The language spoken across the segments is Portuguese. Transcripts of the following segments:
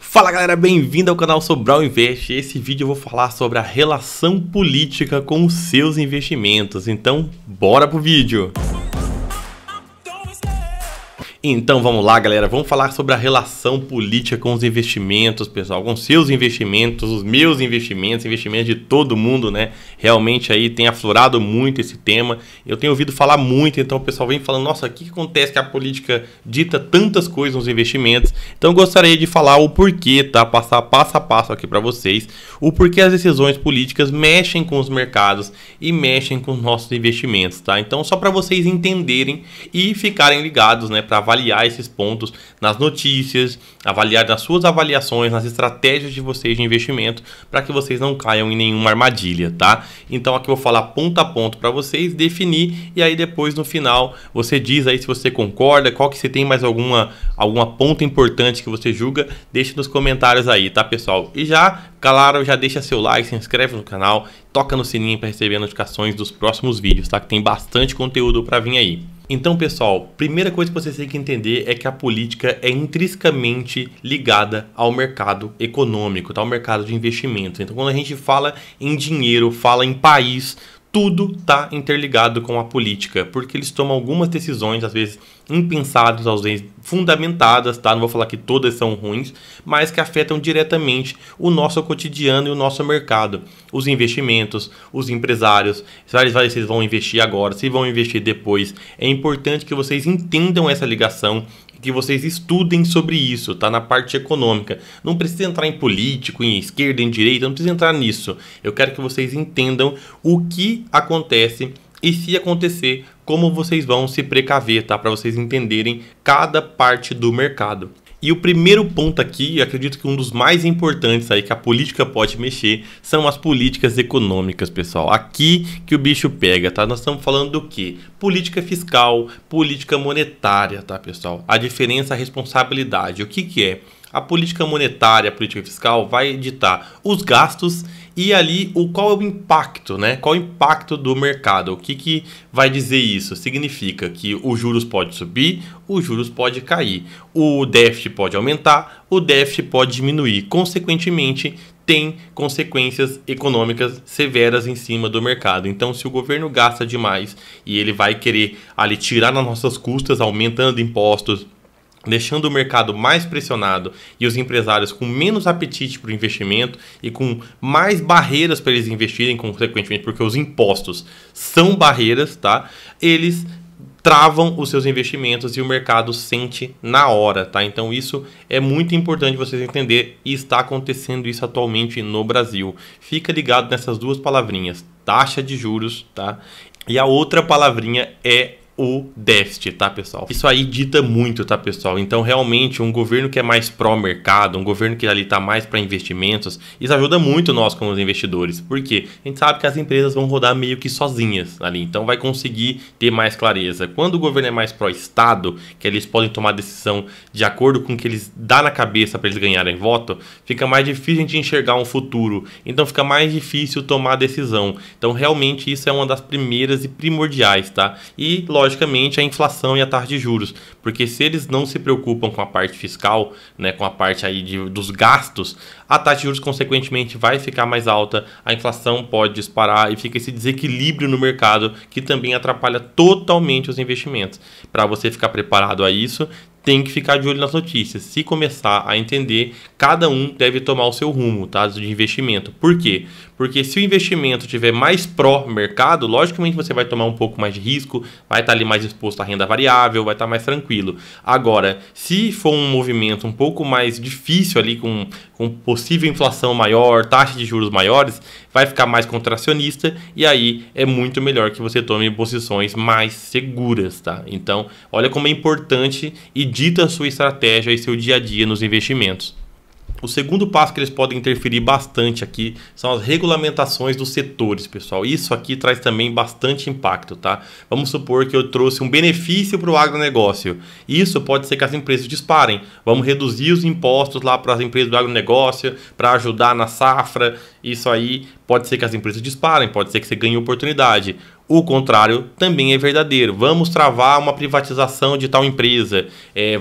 Fala galera, bem-vindo ao canal Sobral Invest. Esse vídeo eu vou falar sobre a relação política com os seus investimentos. Então, bora pro vídeo! Então vamos lá galera, vamos falar sobre a relação política com os investimentos, pessoal, com seus investimentos, os meus investimentos, investimentos de todo mundo, né? Realmente aí tem aflorado muito esse tema, eu tenho ouvido falar muito, então o pessoal vem falando, nossa, o que acontece que a política dita tantas coisas nos investimentos? Então eu gostaria de falar o porquê, tá? Passar passo a passo aqui para vocês, o porquê as decisões políticas mexem com os mercados e mexem com os nossos investimentos, tá? Então só para vocês entenderem e ficarem ligados, né? Para avaliar esses pontos nas notícias, avaliar nas suas avaliações, nas estratégias de vocês de investimento, para que vocês não caiam em nenhuma armadilha, tá? Então aqui eu vou falar ponto a ponto para vocês, definir, e aí depois no final você diz aí se você concorda, qual que você tem mais alguma ponto importante que você julga, deixa nos comentários aí, tá pessoal? E já, claro, já deixa seu like, se inscreve no canal, toca no sininho para receber notificações dos próximos vídeos, tá? Que tem bastante conteúdo para vir aí. Então, pessoal, primeira coisa que vocês têm que entender é que a política é intrinsecamente ligada ao mercado econômico, tá? Ao mercado de investimentos. Então, quando a gente fala em dinheiro, fala em país, tudo está interligado com a política, porque eles tomam algumas decisões, às vezes impensadas, às vezes fundamentadas, tá? Não vou falar que todas são ruins, mas que afetam diretamente o nosso cotidiano e o nosso mercado. Os investimentos, os empresários, se vocês vão investir agora, se vão investir depois. É importante que vocês entendam essa ligação, que vocês estudem sobre isso, tá? Na parte econômica. Não precisa entrar em político, em esquerda, em direita, não precisa entrar nisso. Eu quero que vocês entendam o que acontece e, se acontecer, como vocês vão se precaver, tá? Para vocês entenderem cada parte do mercado. E o primeiro ponto aqui, eu acredito que um dos mais importantes aí que a política pode mexer, são as políticas econômicas, pessoal. Aqui que o bicho pega, tá? Nós estamos falando do quê? Política fiscal, política monetária, tá, pessoal? A diferença, a responsabilidade. O que é? A política monetária, a política fiscal vai ditar os gastos e ali qual é o impacto, né? Qual é o impacto do mercado? O que vai dizer isso? Significa que os juros pode subir, os juros pode cair, o déficit pode aumentar, o déficit pode diminuir. Consequentemente, tem consequências econômicas severas em cima do mercado. Então, se o governo gasta demais e ele vai querer ali tirar nas nossas custas, aumentando impostos, deixando o mercado mais pressionado e os empresários com menos apetite para o investimento e com mais barreiras para eles investirem, consequentemente, porque os impostos são barreiras, tá? Eles travam os seus investimentos e o mercado sente na hora, tá? Então isso é muito importante vocês entenderem e está acontecendo isso atualmente no Brasil. Fica ligado nessas duas palavrinhas, taxa de juros, tá? E a outra palavrinha é o déficit, tá, pessoal? Isso aí dita muito, tá, pessoal? Então, realmente, um governo que é mais pró-mercado, um governo que ali tá mais para investimentos, isso ajuda muito nós como investidores, porque a gente sabe que as empresas vão rodar meio que sozinhas ali, então vai conseguir ter mais clareza. Quando o governo é mais pró-estado, que eles podem tomar decisão de acordo com o que eles dá na cabeça para eles ganharem voto, fica mais difícil a gente enxergar um futuro, então fica mais difícil tomar decisão. Então, realmente, isso é uma das primeiras e primordiais, tá? E, logicamente, a inflação e a taxa de juros, porque se eles não se preocupam com a parte fiscal, né, com a parte aí dos gastos, a taxa de juros consequentemente vai ficar mais alta, a inflação pode disparar e fica esse desequilíbrio no mercado que também atrapalha totalmente os investimentos. Para você ficar preparado a isso, tem que ficar de olho nas notícias. Se começar a entender, cada um deve tomar o seu rumo, tá, de investimento. Por quê? Porque se o investimento tiver mais pró-mercado, logicamente você vai tomar um pouco mais de risco, vai estar ali mais exposto à renda variável, vai estar mais tranquilo. Agora, se for um movimento um pouco mais difícil ali, com possível inflação maior, taxa de juros maiores, vai ficar mais contracionista e aí é muito melhor que você tome posições mais seguras, tá? Então, olha como é importante e dita a sua estratégia e seu dia a dia nos investimentos. O segundo passo que eles podem interferir bastante aqui são as regulamentações dos setores, pessoal. Isso aqui traz também bastante impacto, tá? Vamos supor que eu trouxe um benefício para o agronegócio. Isso pode ser que as empresas disparem. Vamos reduzir os impostos lá para as empresas do agronegócio, para ajudar na safra. Isso aí pode ser que as empresas disparem, pode ser que você ganhe oportunidade. O contrário também é verdadeiro. Vamos travar uma privatização de tal empresa.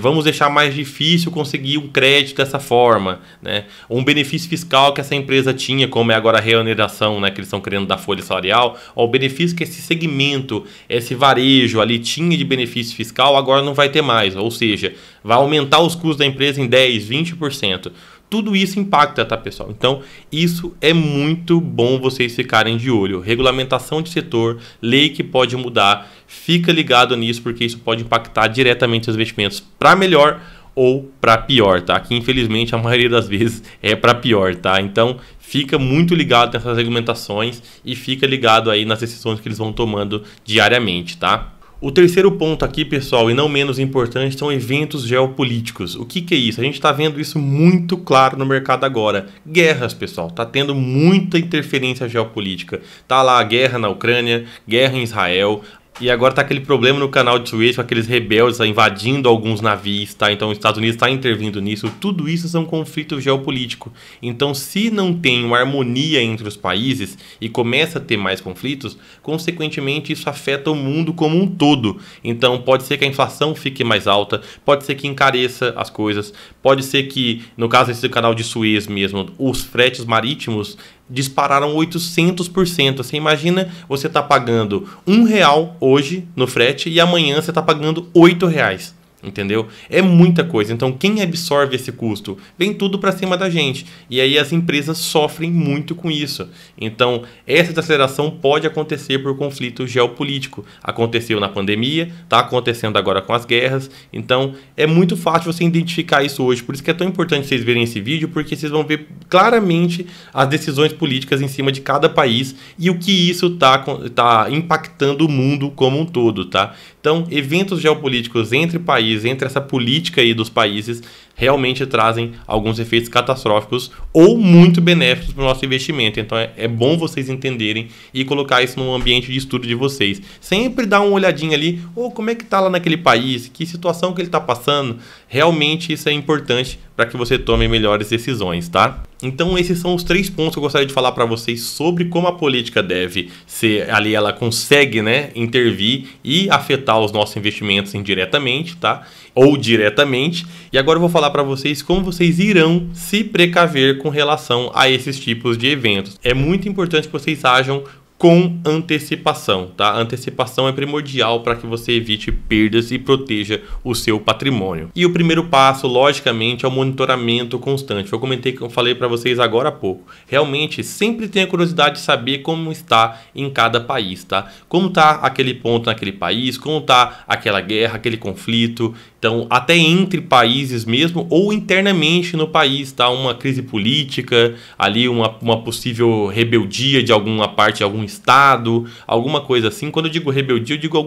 Vamos deixar mais difícil conseguir um crédito dessa forma, né? Um benefício fiscal que essa empresa tinha, como é agora a reoneração, né, que eles estão querendo dar folha salarial. O benefício que esse segmento, esse varejo ali tinha de benefício fiscal, agora não vai ter mais. Ou seja, vai aumentar os custos da empresa em 10%, 20%. Tudo isso impacta, tá, pessoal? Então, isso é muito bom vocês ficarem de olho. Regulamentação de setor, lei que pode mudar. Fica ligado nisso, porque isso pode impactar diretamente os investimentos para melhor ou para pior, tá? Que infelizmente a maioria das vezes é para pior, tá? Então, fica muito ligado nessas regulamentações e fica ligado aí nas decisões que eles vão tomando diariamente, tá? O terceiro ponto aqui, pessoal, e não menos importante, são eventos geopolíticos. O que é isso? A gente está vendo isso muito claro no mercado agora. Guerras, pessoal. Está tendo muita interferência geopolítica. Tá lá a guerra na Ucrânia, guerra em Israel. E agora tá aquele problema no canal de Suez com aqueles rebeldes invadindo alguns navios, tá? Então os Estados Unidos está intervindo nisso. Tudo isso são conflitos geopolíticos. Então, se não tem uma harmonia entre os países e começa a ter mais conflitos, consequentemente isso afeta o mundo como um todo. Então, pode ser que a inflação fique mais alta, pode ser que encareça as coisas, pode ser que, no caso desse canal de Suez mesmo, os fretes marítimos dispararam 800%. Você imagina você tá pagando R$1 hoje no frete e amanhã você tá pagando R$8. Entendeu? É muita coisa. Então, quem absorve esse custo? Vem tudo para cima da gente. E aí as empresas sofrem muito com isso. Então, essa desaceleração pode acontecer por conflito geopolítico. Aconteceu na pandemia, está acontecendo agora com as guerras. Então, é muito fácil você identificar isso hoje. Por isso que é tão importante vocês verem esse vídeo, porque vocês vão ver claramente as decisões políticas em cima de cada país e o que isso tá impactando o mundo como um todo, tá? Então, eventos geopolíticos entre países, entre essa política aí dos países, realmente trazem alguns efeitos catastróficos ou muito benéficos para o nosso investimento. Então, é bom vocês entenderem e colocar isso no ambiente de estudo de vocês. Sempre dá uma olhadinha ali, como é que está lá naquele país, que situação que ele está passando. Realmente isso é importante para que você tome melhores decisões, tá? Então, esses são os 3 pontos que eu gostaria de falar para vocês sobre como a política deve ser, ali ela consegue, né, intervir e afetar os nossos investimentos indiretamente, tá? Ou diretamente. E agora eu vou falar para vocês como vocês irão se precaver com relação a esses tipos de eventos. É muito importante que vocês ajam com antecipação, tá? A antecipação é primordial para que você evite perdas e proteja o seu patrimônio. E o primeiro passo, logicamente, é o monitoramento constante. Eu falei para vocês agora há pouco. Realmente, sempre tenha curiosidade de saber como está em cada país, tá? Como está aquele ponto naquele país, como está aquela guerra, aquele conflito. Então, até entre países mesmo ou internamente no país, tá? Uma crise política, ali uma possível rebeldia de alguma parte, de algum estado, alguma coisa assim. Quando eu digo rebeldia, eu digo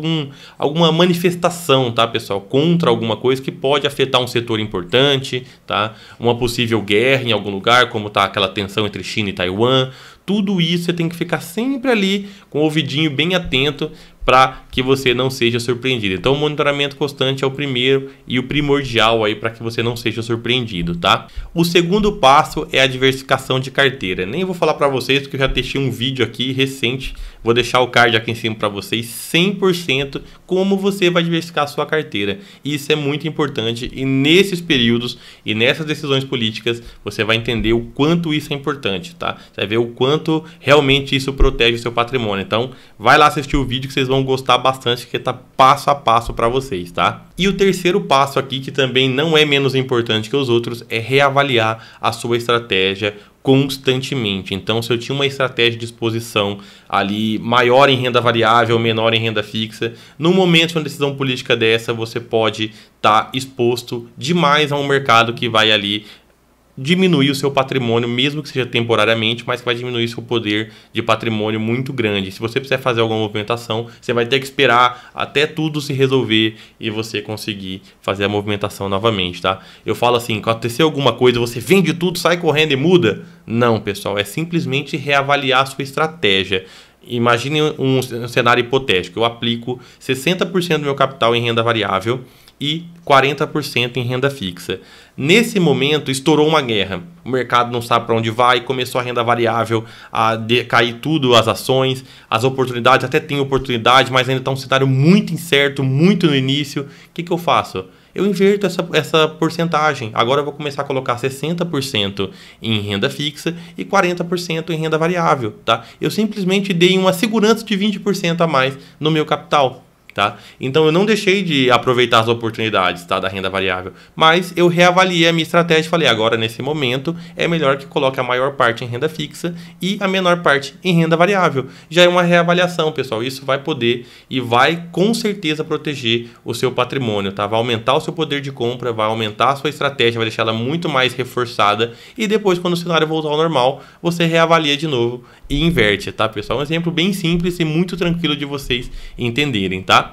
alguma manifestação, tá, pessoal? Contra alguma coisa que pode afetar um setor importante, tá? Uma possível guerra em algum lugar, como tá aquela tensão entre China e Taiwan. Tudo isso você tem que ficar sempre ali com o ouvidinho bem atento para que você não seja surpreendido. Então, o monitoramento constante é o primeiro e o primordial aí para que você não seja surpreendido, tá? O segundo passo é a diversificação de carteira. Nem vou falar para vocês porque eu já deixei um vídeo aqui recente. Vou deixar o card aqui em cima para vocês, 100% como você vai diversificar a sua carteira. Isso é muito importante e nesses períodos e nessas decisões políticas você vai entender o quanto isso é importante, tá? Você vai ver o quanto realmente isso protege o seu patrimônio. Então, vai lá assistir o vídeo que vocês vão gostar bastante, porque tá passo a passo para vocês, tá? E o terceiro passo aqui, que também não é menos importante que os outros, é reavaliar a sua estratégia constantemente. Então, se eu tinha uma estratégia de exposição ali maior em renda variável, menor em renda fixa, no momento de uma decisão política dessa, você pode estar exposto demais a um mercado que vai ali diminuir o seu patrimônio, mesmo que seja temporariamente, mas que vai diminuir seu poder de patrimônio muito grande. Se você precisar fazer alguma movimentação, você vai ter que esperar até tudo se resolver e você conseguir fazer a movimentação novamente, tá? Eu falo assim, quando acontecer alguma coisa, você vende tudo, sai correndo e muda? Não, pessoal, é simplesmente reavaliar a sua estratégia. Imagine um cenário hipotético. Eu aplico 60% do meu capital em renda variável e 40% em renda fixa. Nesse momento, estourou uma guerra. O mercado não sabe para onde vai, começou a renda variável a cair tudo, as ações, as oportunidades, até tem oportunidade, mas ainda está um cenário muito incerto, muito no início. O que eu faço? Eu inverto essa porcentagem. Agora eu vou começar a colocar 60% em renda fixa e 40% em renda variável. Tá? Eu simplesmente dei uma segurança de 20% a mais no meu capital. Tá? Então eu não deixei de aproveitar as oportunidades, tá, da renda variável, mas eu reavaliei a minha estratégia e falei, agora nesse momento é melhor que coloque a maior parte em renda fixa e a menor parte em renda variável. Já é uma reavaliação, pessoal, isso vai poder e vai com certeza proteger o seu patrimônio, tá? Vai aumentar o seu poder de compra, vai aumentar a sua estratégia, vai deixar ela muito mais reforçada e depois, quando o cenário voltar ao normal, você reavalia de novo e inverte, tá, pessoal? Um exemplo bem simples e muito tranquilo de vocês entenderem, tá?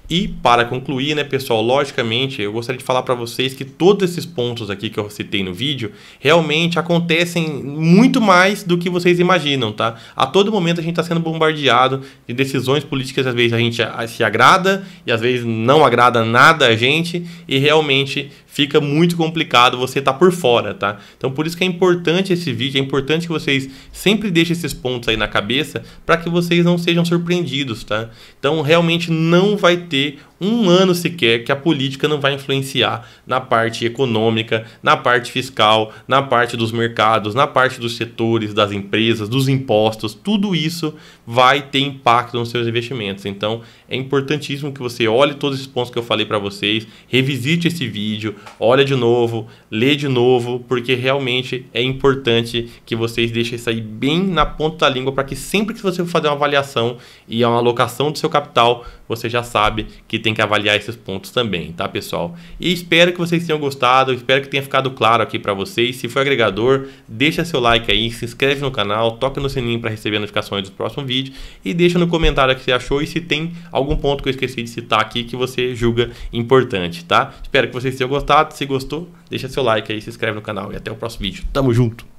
E para concluir, né, pessoal, logicamente eu gostaria de falar para vocês que todos esses pontos aqui que eu citei no vídeo realmente acontecem muito mais do que vocês imaginam, tá? A todo momento a gente está sendo bombardeado de decisões políticas, às vezes a gente se agrada e às vezes não agrada nada a gente e realmente fica muito complicado você estar por fora, tá? Então por isso que é importante esse vídeo, é importante que vocês sempre deixem esses pontos aí na cabeça para que vocês não sejam surpreendidos, tá? Então realmente não vai ter um ano sequer que a política não vai influenciar na parte econômica, na parte fiscal, na parte dos mercados, na parte dos setores, das empresas, dos impostos, tudo isso vai ter impacto nos seus investimentos. Então é importantíssimo que você olhe todos esses pontos que eu falei para vocês, revisite esse vídeo, olha de novo, lê de novo, porque realmente é importante que vocês deixem isso aí bem na ponta da língua para que sempre que você for fazer uma avaliação e uma alocação do seu capital, você já sabe que tem que avaliar esses pontos também, tá, pessoal? E espero que vocês tenham gostado, espero que tenha ficado claro aqui para vocês. Se for agregador, deixa seu like aí, se inscreve no canal, toca no sininho para receber notificações dos próximos vídeos e deixa no comentário o que você achou e se tem algum ponto que eu esqueci de citar aqui que você julga importante, tá? Espero que vocês tenham gostado. Se gostou, deixa seu like aí, se inscreve no canal e até o próximo vídeo. Tamo junto!